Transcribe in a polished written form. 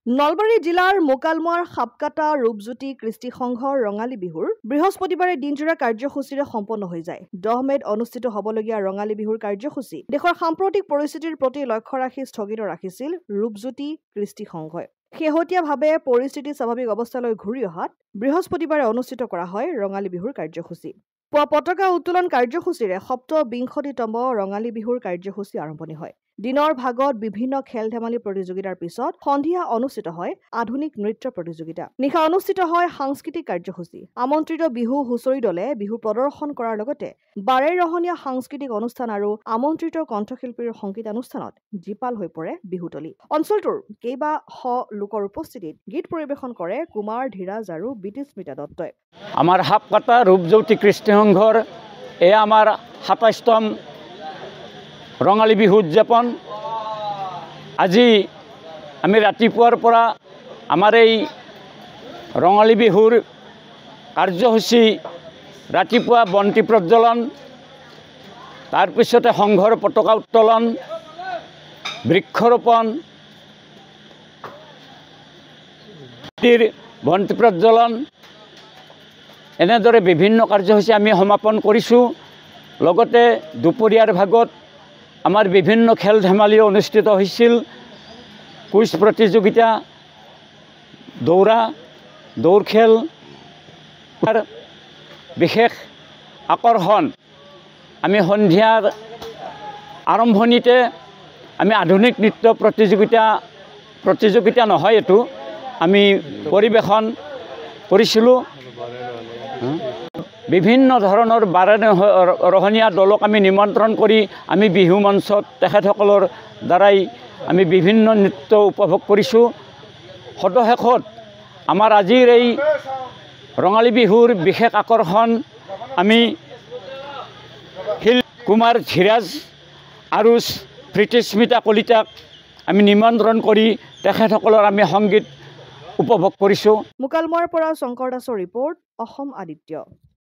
নলবাৰী জিলাৰ মোকালমোৱাৰ সাপকাটা ৰূপজ্যোতি কৃষ্টি সংঘৰ ৰঙালী বিহুৰ বৃহস্পতিবাৰে দিনজোৰা কাৰ্যসূচীৰে সম্পন্ন হৈ যায়। 10 মেত অনুষ্ঠিত হ'বলগীয়া ৰঙালী বিহুৰ কাৰ্যসূচী দেশৰ সাম্প্ৰতিক পৰিস্থিতিৰ প্ৰতি লক্ষ্য ৰাখি স্থগিত ৰাখিছিল ৰূপজ্যোতি কৃষ্টি সংঘই। শেহতীয়াভাৱে পৰিস্থিতি স্বাভাৱিক অৱস্থালৈ ঘূৰি অহাত বৃহস্পতিবাৰে অনুষ্ঠিত কৰা হয় ৰঙালী বিহুৰ কাৰ্যসূচী। পুৱা পতাকা উত্তোলন কাৰ্যসূচীৰে ২৭তম ৰঙালী বিহুৰ কাৰ্যসূচী আৰম্ভণি হয়। দিনৰ ভাগত বিভিন্ন খেল ধেমালি প্ৰতিযোগিতাৰ পিছত সন্ধিয়া অনুষ্ঠিত হয় আধুনিক নৃত্য প্ৰতিযোগিতা। নিশা অনুষ্ঠিত হয় সাংস্কৃতিক কাৰ্যসূচী। আমন্ত্ৰিত বিহু হুঁচৰি দলে বিহু প্ৰদৰ্শন কৰাৰ লগতে বাৰেৰহণীয়া সাংস্কৃতিক অনুষ্ঠান আৰু আমন্ত্ৰিত কণ্ঠশিল্পীৰ সংগীতানুষ্ঠানত জীপাল হৈ পৰে বিহুতলী। অঞ্চলটোৰ কেইবা শ লোকৰ উপস্থিতিত গীত পৰিৱেশন কৰে কুমাৰ ধীৰাজ আৰু বিতিস্মিতা দত্তই। আমাৰ সাপকাটা ৰূপজ্যোতি কৃষ্টি সংঘৰ এয়া আমাৰ ২৭তম ৰঙালী বিহু উদযাপন। আজি আমি ৰাতিপুৱাৰ পৰা আমাৰ এই ৰঙালী বিহুৰ কাৰ্যসূচী ৰাতিপুৱা বন্তি প্ৰজ্বলন, তাৰপিছতে সংঘৰ পতাকা উত্তোলন, বৃক্ষৰোপণ, বন্তি প্ৰজ্বলন, এনেদৰে বিভিন্ন কাৰ্যসূচী আমি সমাপন কৰিছোঁ। লগতে দুপৰীয়াৰ ভাগত আমাৰ বিভিন্ন খেল ধেমালি অনুষ্ঠিত হৈছিল। কুইজ প্ৰতিযোগিতা, দৌৰ খেল, বিশেষ আকৰ্ষণ আমি সন্ধিয়াৰ আৰম্ভণিতে আমি আধুনিক নৃত্য প্ৰতিযোগিতা নহয়, এইটো আমি পৰিৱেশন কৰিছিলোঁ। বিভিন্ন ধৰণৰ বাৰেৰহণীয়া দলক আমি নিমন্ত্ৰণ কৰি আমি বিহু মঞ্চত তেখেতসকলৰ দ্বাৰাই আমি বিভিন্ন নৃত্য উপভোগ কৰিছোঁ। সদশেষত আমাৰ আজিৰ এই ৰঙালী বিহুৰ বিশেষ আকৰ্ষণ আমি কুমাৰ ধীৰাজ আৰু বিতিস্মিতা কলিতাক আমি নিমন্ত্ৰণ কৰি তেখেতসকলৰ আমি সংগীত উপভোগ কৰিছোঁ। মোকালমোৱাৰ পৰা শংকৰ দাসৰ ৰিপৰ্ট, অসম আদিত্য।